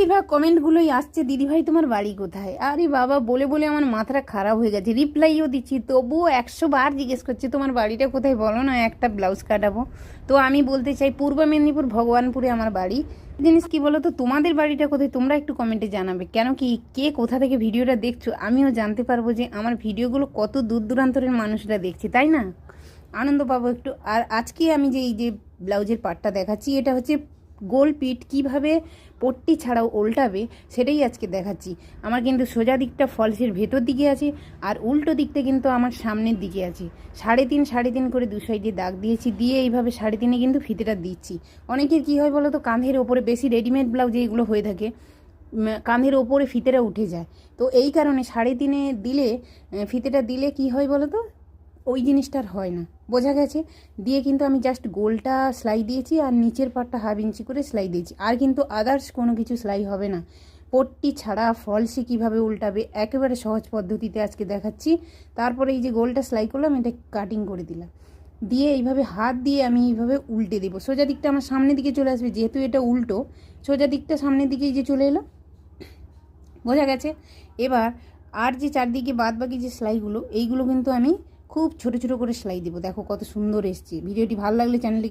বেশিরভাগ কমেন্টগুলোই আসছে, দিদিভাই তোমার বাড়ি কোথায়? আরে বাবা, বলে বলে আমার মাথাটা খারাপ হয়ে গেছে। রিপ্লাইও দিচ্ছি, তবুও 100 বার জিজ্ঞেস করছে তোমার বাড়িটা কোথায়, বলো না একটা ব্লাউজ কাটাবো। তো আমি বলতে চাই পূর্ব মেদিনীপুর ভগবানপুরে আমার বাড়ি। জিনিস কি বলো তো, তোমাদের বাড়িটা কোথায় তোমরা একটু কমেন্টে জানাবে। কেন কি, কে কোথা থেকে ভিডিওটা দেখছো আমিও জানতে পারবো যে আমার ভিডিওগুলো কত দূর দূরান্তরের মানুষরা দেখছে, তাই না? আনন্দ পাবো একটু। আর আজকে আমি যে এই যে ব্লাউজের পার্টটা দেখাচ্ছি, এটা হচ্ছে গোল পিঠ কীভাবে পট্টি ছাড়াও উল্টাবে সেটাই আজকে দেখাচ্ছি। আমার কিন্তু সোজা দিকটা ফলসের ভেতর দিকে আছে, আর উল্টো দিকটা কিন্তু আমার সামনের দিকে আছে। 3.5 করে দু সাইডে দাগ দিয়েছি, দিয়ে এইভাবে 3.5 কিন্তু ফিতেটা দিচ্ছি। অনেকের কী হয় বলো তো, কাঁধের ওপরে বেশি রেডিমেড ব্লাউজ এইগুলো হয়ে থাকে, কাঁধের ওপরে ফিতেটা উঠে যায়। তো এই কারণে 3.5 দিলে, ফিতেটা দিলে কি হয় বলো তো, ওই জিনিসটার হয় না। বোঝা গেছে? দিয়ে কিন্তু আমি জাস্ট গোলটা সেলাই দিয়েছি, আর নিচের পাটটা 1/2 ইঞ্চি করে সেলাই দিয়েছি, আর কিন্তু আদার্স কোনো কিছু সেলাই হবে না। পট্টি ছাড়া ফলসে কীভাবে উল্টাবে একেবারে সহজ পদ্ধতিতে আজকে দেখাচ্ছি। তারপরে এই যে গোলটা সেলাই করলাম, এটা কাটিং করে দিলাম, দিয়ে এইভাবে হাত দিয়ে আমি এইভাবে উল্টে দেবো। সোজা দিকটা আমার সামনের দিকে চলে আসবে, যেহেতু এটা উল্টো, সোজা দিকটা সামনের দিকে এই যে চলে এলো। বোঝা গেছে? এবার আর যে চারদিকে বাদ বাকি যে সেলাইগুলো, এইগুলো কিন্তু আমি খুব ছোট ছোট করে সেলাই দেবো। দেখো কত সুন্দর এসছে। ভিডিওটি ভালো লাগলে চ্যানেলটি